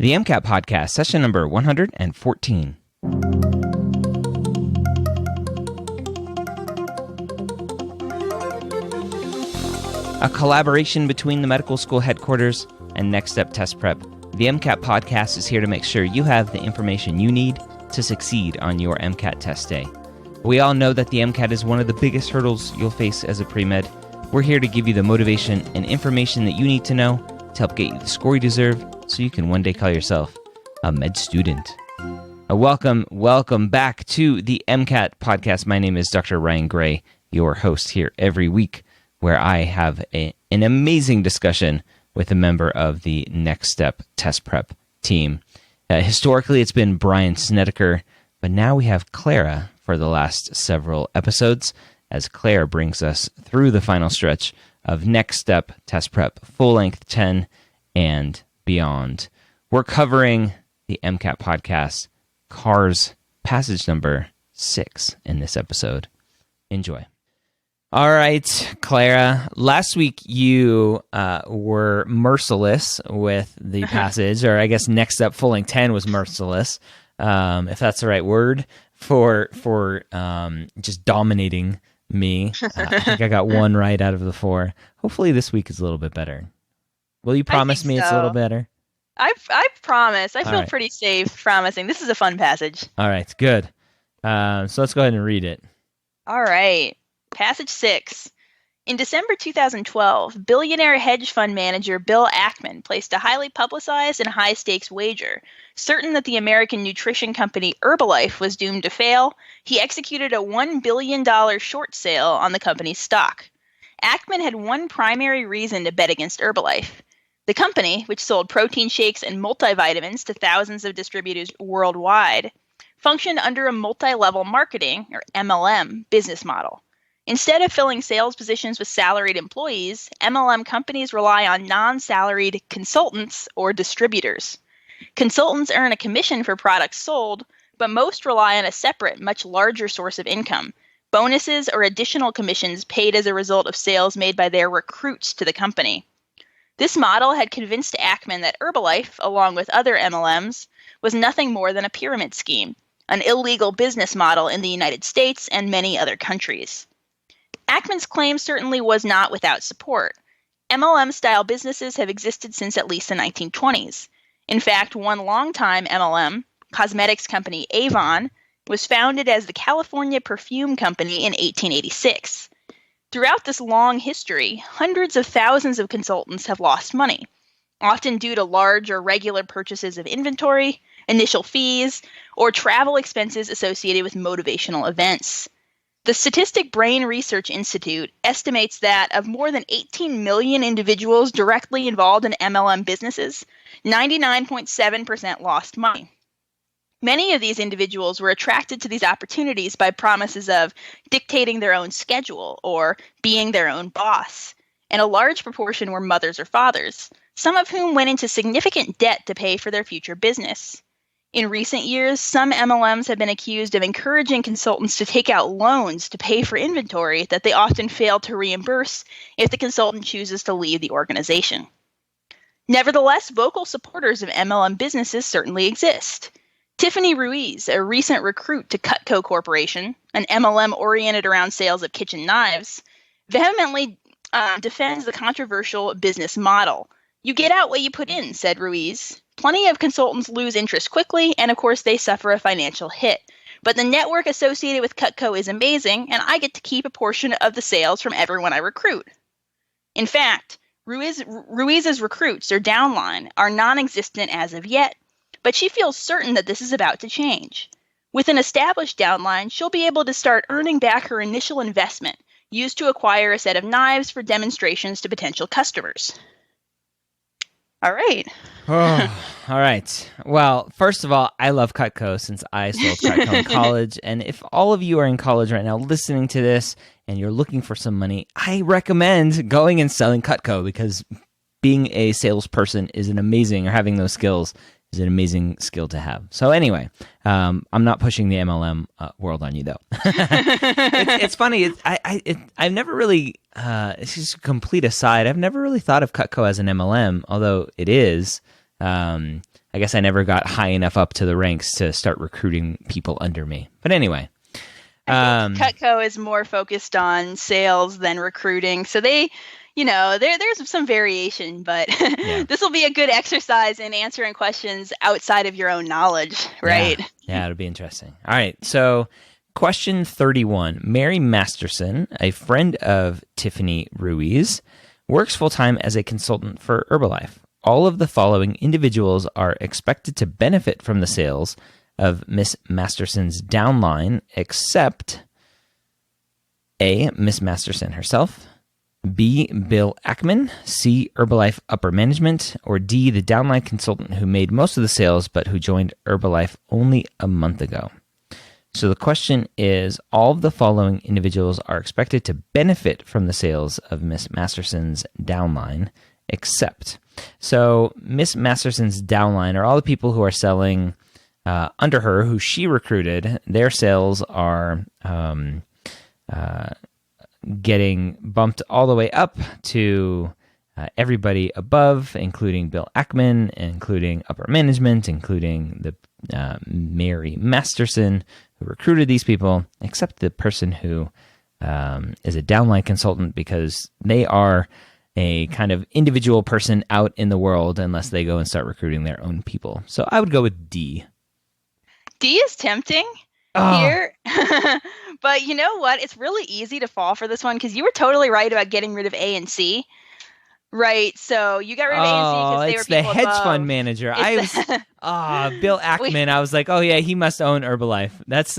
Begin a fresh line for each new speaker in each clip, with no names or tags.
The MCAT Podcast, session number 114. A collaboration between the medical school headquarters and Next Step Test Prep. The MCAT Podcast is here to make sure you have the information you need to succeed on your MCAT test day. We all know that the MCAT is one of the biggest hurdles you'll face as a pre-med. We're here to give you the motivation and information that you need to know to help get you the score you deserve so you can one day call yourself a med student. Welcome back to the MCAT Podcast. My name is Dr. Ryan Gray, your host here every week, where I have an amazing discussion with a member of the Next Step Test Prep team. Historically, it's been Brian Snedeker, but now we have Clara for the last several episodes, as Claire brings us through the final stretch of Next Step Test Prep, full-length 10 and beyond. We're covering the MCAT Podcast, CARS passage number 6 in this episode. Enjoy. All right, Clara, last week you were merciless with the passage, or I guess Next Step full-length 10 was merciless, if that's the right word, for just dominating me. I think I got one right out of the 4. Hopefully this week is a little bit better. Will you promise me it's a little better?
I promise. I feel pretty safe promising. This is a fun passage.
All right, good. So let's go ahead and read it.
All right. Passage 6. In December 2012, billionaire hedge fund manager Bill Ackman placed a highly publicized and high-stakes wager. Certain that the American nutrition company Herbalife was doomed to fail, he executed a $1 billion short sale on the company's stock. Ackman had one primary reason to bet against Herbalife. The company, which sold protein shakes and multivitamins to thousands of distributors worldwide, functioned under a multi-level marketing, or MLM, business model. Instead of filling sales positions with salaried employees, MLM companies rely on non-salaried consultants or distributors. Consultants earn a commission for products sold, but most rely on a separate, much larger source of income, bonuses or additional commissions paid as a result of sales made by their recruits to the company. This model had convinced Ackman that Herbalife, along with other MLMs, was nothing more than a pyramid scheme, an illegal business model in the United States and many other countries. Ackman's claim certainly was not without support. MLM-style businesses have existed since at least the 1920s. In fact, one longtime MLM, cosmetics company Avon, was founded as the California Perfume Company in 1886. Throughout this long history, hundreds of thousands of consultants have lost money, often due to large or regular purchases of inventory, initial fees, or travel expenses associated with motivational events. The Statistic Brain Research Institute estimates that of more than 18 million individuals directly involved in MLM businesses, 99.7% lost money. Many of these individuals were attracted to these opportunities by promises of dictating their own schedule or being their own boss, and a large proportion were mothers or fathers, some of whom went into significant debt to pay for their future business. In recent years, some MLMs have been accused of encouraging consultants to take out loans to pay for inventory that they often fail to reimburse if the consultant chooses to leave the organization. Nevertheless, vocal supporters of MLM businesses certainly exist. Tiffany Ruiz, a recent recruit to Cutco Corporation, an MLM oriented around sales of kitchen knives, vehemently defends the controversial business model. "You get out what you put in," said Ruiz. "Plenty of consultants lose interest quickly, and of course they suffer a financial hit. But the network associated with Cutco is amazing, and I get to keep a portion of the sales from everyone I recruit." In fact, Ruiz's recruits, or downline, are non-existent as of yet, but she feels certain that this is about to change. With an established downline, she'll be able to start earning back her initial investment, used to acquire a set of knives for demonstrations to potential customers. All right.
All right. Well, first of all, I love Cutco since I sold Cutco in college. And if all of you are in college right now listening to this and you're looking for some money, I recommend going and selling Cutco, because being a salesperson is an amazing, or having those skills is an amazing skill to have. So anyway, I'm not pushing the MLM world on you, though. It's funny. I've never really, it's just a complete aside, I've never really thought of Cutco as an MLM, although it is. I guess I never got high enough up to the ranks to start recruiting people under me. But anyway.
I think Cutco is more focused on sales than recruiting. So they, there's some variation, but this will be a good exercise in answering questions outside of your own knowledge, right?
Yeah, it'll be interesting. All right, so question 31. Mary Masterson, a friend of Tiffany Ruiz, works full-time as a consultant for Herbalife. All of the following individuals are expected to benefit from the sales of Miss Masterson's downline, except A, Miss Masterson herself, B, Bill Ackman, C, Herbalife upper management, or D, the downline consultant who made most of the sales but who joined Herbalife only a month ago. So the question is, all of the following individuals are expected to benefit from the sales of Miss Masterson's downline, except. So Miss Masterson's downline are all the people who are selling under her, who she recruited. Their sales are getting bumped all the way up to everybody above, including Bill Ackman, including upper management, including the Mary Masterson, who recruited these people, except the person who is a downline consultant, because they are a kind of individual person out in the world unless they go and start recruiting their own people. So I would go with D.
D is tempting here, but you know what? It's really easy to fall for this one because you were totally right about getting rid of A and C. Right, so you got rid of A and C because they were people
it's the hedge
above.
fund manager. Bill Ackman. I was like, oh yeah, he must own Herbalife. That's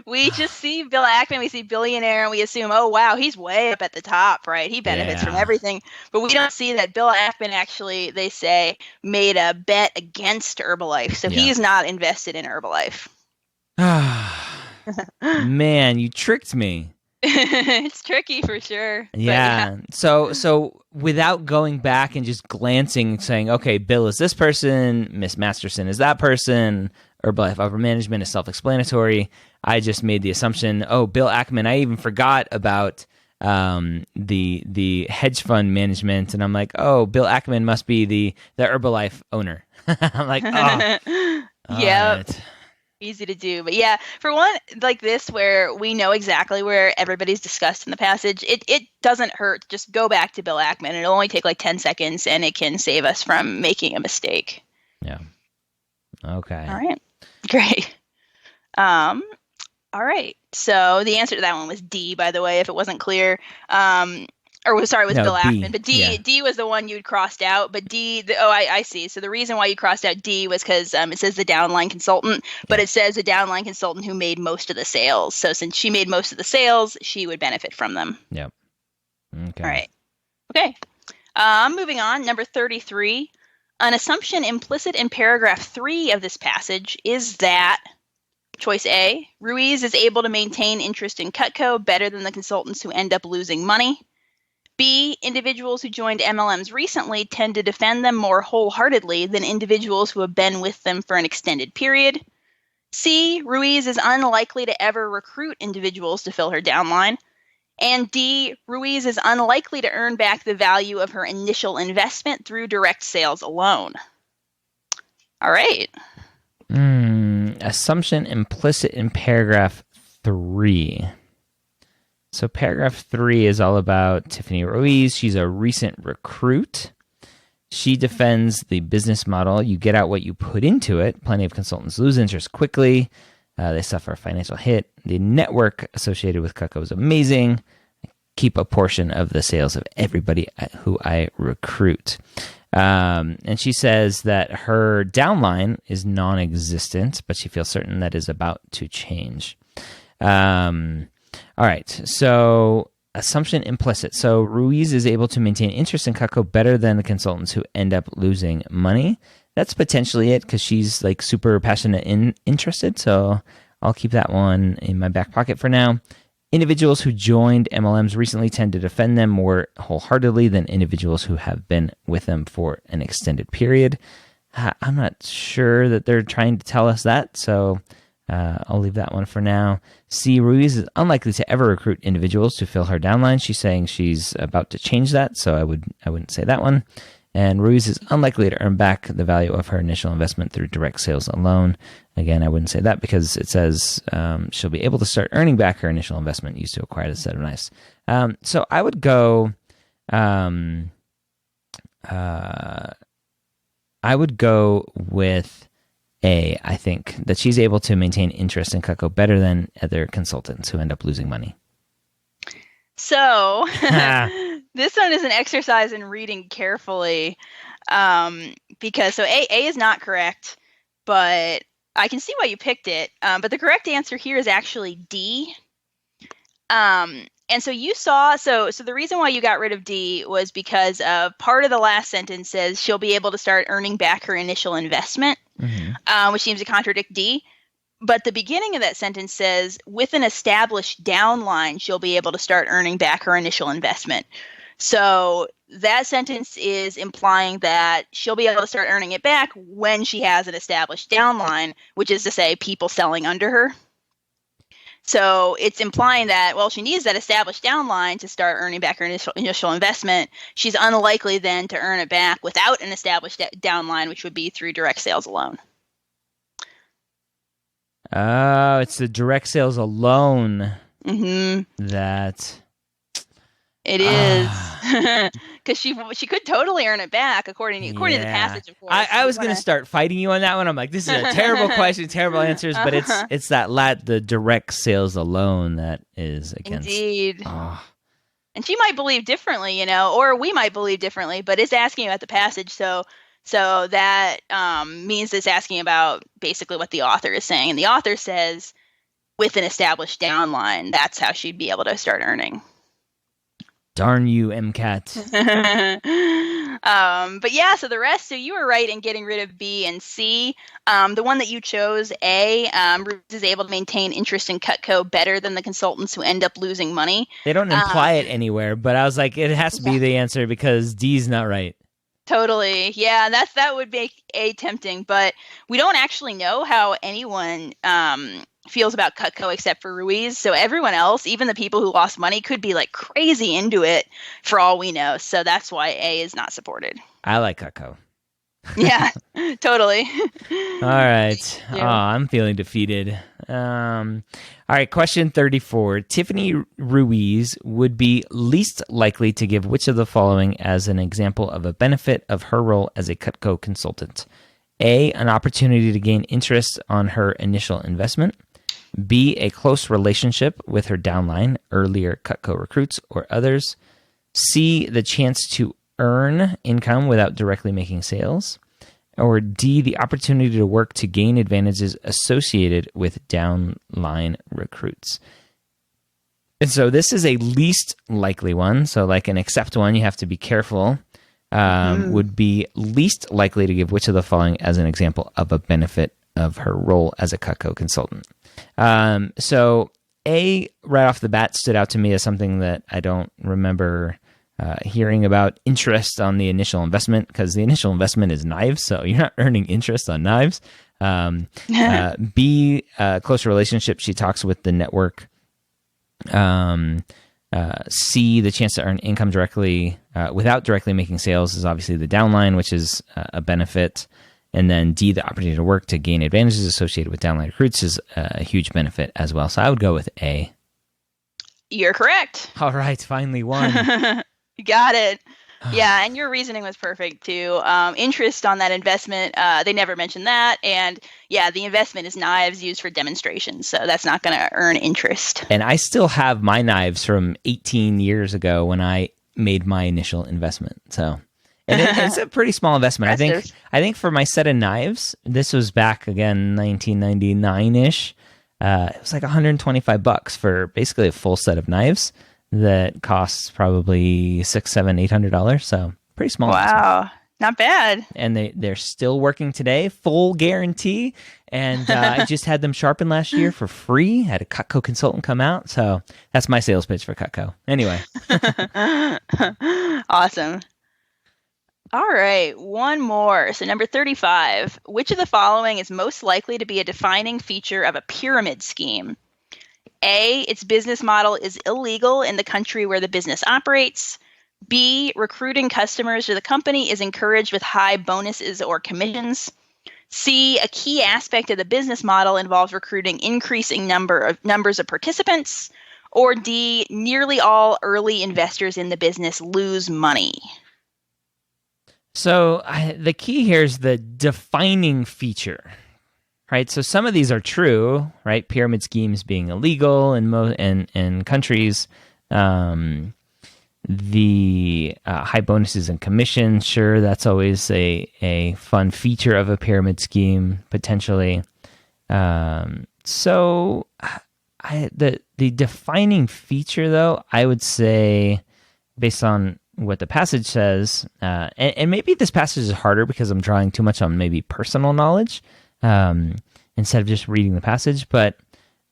we just see Bill Ackman, we see billionaire, and we assume, oh wow, he's way up at the top, right? He benefits from everything, but we don't see that Bill Ackman actually, they say, made a bet against Herbalife, so he is not invested in Herbalife.
Man, you tricked me.
It's tricky for sure.
Yeah. So without going back and just glancing, saying, okay, Bill is this person, Miss Masterson is that person, Herbalife upper management is self-explanatory. I just made the assumption, oh, Bill Ackman, I even forgot about the hedge fund management, and I'm like, oh, Bill Ackman must be the Herbalife owner. I'm like, oh.
Yeah.
Right.
Easy to do, but yeah, for one like this where we know exactly where everybody's discussed in the passage, it doesn't hurt. Just go back to Bill Ackman. It'll only take like 10 seconds and it can save us from making a mistake.
Yeah. Okay.
All right. Great. All right. So the answer to that one was D, by the way, if it wasn't clear. Bill Ackman, but D was the one you'd crossed out. But I see. So the reason why you crossed out D was because it says the downline consultant, but it says the downline consultant who made most of the sales. So since she made most of the sales, she would benefit from them.
Yep. Okay.
All right. Okay. Moving on. Number 33. An assumption implicit in paragraph 3 of this passage is that choice A, Ruiz is able to maintain interest in Cutco better than the consultants who end up losing money. B, individuals who joined MLMs recently tend to defend them more wholeheartedly than individuals who have been with them for an extended period. C, Ruiz is unlikely to ever recruit individuals to fill her downline. And D, Ruiz is unlikely to earn back the value of her initial investment through direct sales alone. All right.
Assumption implicit in paragraph 3. So paragraph 3 is all about Tiffany Ruiz. She's a recent recruit. She defends the business model. You get out what you put into it. Plenty of consultants lose interest quickly. They suffer a financial hit. The network associated with Cutco is amazing. I keep a portion of the sales of everybody who I recruit. And she says that her downline is non-existent, but she feels certain that is about to change. All right, so assumption implicit. So Ruiz is able to maintain interest in Cutco better than the consultants who end up losing money. That's potentially it because she's like super passionate and interested. So I'll keep that one in my back pocket for now. Individuals who joined MLMs recently tend to defend them more wholeheartedly than individuals who have been with them for an extended period. I'm not sure that they're trying to tell us that, so I'll leave that one for now. C, Ruiz is unlikely to ever recruit individuals to fill her downline. She's saying she's about to change that, so I wouldn't say that one. And Ruiz is unlikely to earn back the value of her initial investment through direct sales alone. Again, I wouldn't say that because it says she'll be able to start earning back her initial investment used to acquire the set of knives. So I would go... I would go with A. I think that she's able to maintain interest in Cutco better than other consultants who end up losing money.
So this one is an exercise in reading carefully, because A is not correct, but I can see why you picked it. But the correct answer here is actually D. And so you saw, so the reason why you got rid of D was because of part of the last sentence says she'll be able to start earning back her initial investment, which seems to contradict D. But the beginning of that sentence says, with an established downline, she'll be able to start earning back her initial investment. So that sentence is implying that she'll be able to start earning it back when she has an established downline, which is to say people selling under her. So it's implying that, well, she needs that established downline to start earning back her initial investment. She's unlikely then to earn it back without an established downline, which would be through direct sales alone.
Oh, it's the direct sales alone that...
It is. Because she could totally earn it back according to the passage, of course.
I was going to start fighting you on that one. I'm like, this is a terrible question, terrible answers, but it's the direct sales alone that is against.
Indeed. Oh. And she might believe differently, or we might believe differently, but it's asking about the passage, so that means it's asking about basically what the author is saying. And the author says, with an established downline, that's how she'd be able to start earning.
Darn you, MCAT.
But yeah, so the rest, so you were right in getting rid of B and C. The one that you chose, A, Ruth is able to maintain interest in Cutco better than the consultants who end up losing money.
They don't imply it anywhere, but I was like, it has to be the answer because D's not right.
Totally. Yeah, that would make A tempting, but we don't actually know how anyone feels about Cutco except for Ruiz. So everyone else, even the people who lost money, could be like crazy into it for all we know. So that's why A is not supported.
I like Cutco.
Yeah, totally.
All right. Yeah. Oh, I'm feeling defeated. All right, question 34. Tiffany Ruiz would be least likely to give which of the following as an example of a benefit of her role as a Cutco consultant? A, an opportunity to gain interest on her initial investment. B, a close relationship with her downline, earlier Cutco recruits or others. C, the chance to earn income without directly making sales. Or D, the opportunity to work to gain advantages associated with downline recruits. And so this is a least likely one. So like an except one, you have to be careful. Would be least likely to give which of the following as an example of a benefit of her role as a Cutco consultant. So A, right off the bat, stood out to me as something that I don't remember hearing about interest on the initial investment, because the initial investment is knives, so you're not earning interest on knives. B, closer relationship, she talks with the network. C, the chance to earn income directly without directly making sales is obviously the downline, which is a benefit. And then D, the opportunity to work to gain advantages associated with downline recruits is a huge benefit as well. So I would go with A.
You're correct.
All right, finally one.
You got it. Yeah, and your reasoning was perfect too. Interest on that investment, they never mentioned that. And yeah, the investment is knives used for demonstrations, so that's not going to earn interest.
And I still have my knives from 18 years ago when I made my initial investment. So, and it's a pretty small investment. I think for my set of knives, this was back again 1999-ish. It was like $125 for basically a full set of knives that costs probably $600, $700, $800. So pretty small.
Wow, not bad.
And they're still working today, full guarantee. And I just had them sharpened last year for free. Had a Cutco consultant come out. So that's my sales pitch for Cutco. Anyway.
Awesome. All right, one more. So number 35, which of the following is most likely to be a defining feature of a pyramid scheme? A, its business model is illegal in the country where the business operates. B, recruiting customers to the company is encouraged with high bonuses or commissions. C, a key aspect of the business model involves recruiting increasing numbers of participants. Or D, nearly all early investors in the business lose money.
So the key here is the defining feature, right? So some of these are true, right? Pyramid schemes being illegal in countries. The high bonuses and commissions, sure, that's always a fun feature of a pyramid scheme, potentially. So the defining feature, though, I would say, based on what the passage says, and maybe this passage is harder because I'm drawing too much on maybe personal knowledge instead of just reading the passage, but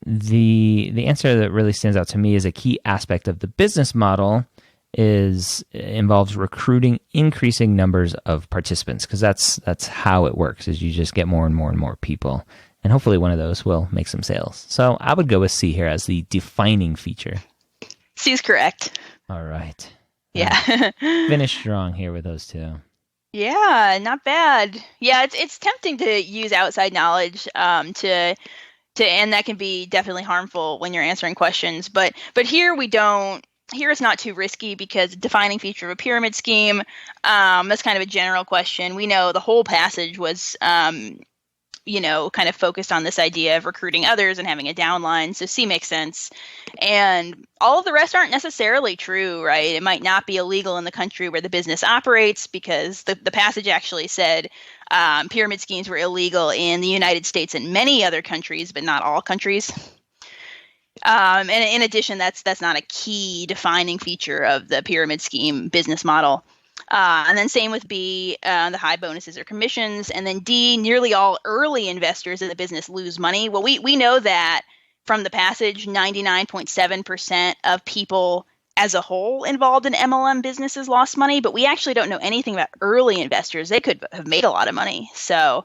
the answer that really stands out to me is a key aspect of the business model involves recruiting increasing numbers of participants, because that's how it works, is you just get more and more and more people, and hopefully one of those will make some sales. So I would go with C here as the defining feature.
C is correct.
All right.
Yeah.
Finish strong here with those two.
Yeah, not bad. Yeah, it's tempting to use outside knowledge to and that can be definitely harmful when you're answering questions. But here we don't. Here it's not too risky because defining feature of a pyramid scheme, that's kind of a general question. We know the whole passage was, kind of focused on this idea of recruiting others and having a downline. So C makes sense. And all of the rest aren't necessarily true, right? It might not be illegal in the country where the business operates, because the passage actually said pyramid schemes were illegal in the United States and many other countries, but not all countries. And in addition, that's not a key defining feature of the pyramid scheme business model. And then same with B, the high bonuses or commissions. And then D, nearly all early investors in the business lose money. Well, we know that from the passage, 99.7% of people as a whole involved in MLM businesses lost money, but we actually don't know anything about early investors. They could have made a lot of money. So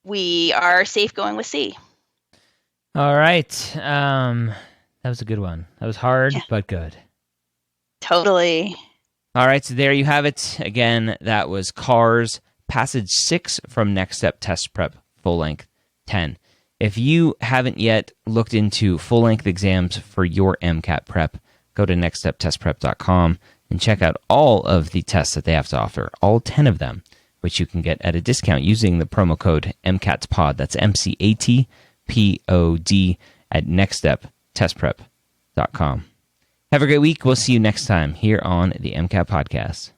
we are safe going with C.
All right. That was a good one. That was hard, but good.
Totally.
All right, so there you have it. Again, that was Cars, Passage 6 from Next Step Test Prep, Full Length 10. If you haven't yet looked into full-length exams for your MCAT prep, go to nextsteptestprep.com and check out all of the tests that they have to offer, all 10 of them, which you can get at a discount using the promo code MCATPOD. That's MCATPOD at nextsteptestprep.com. Have a great week. We'll see you next time here on the MCAT Podcast.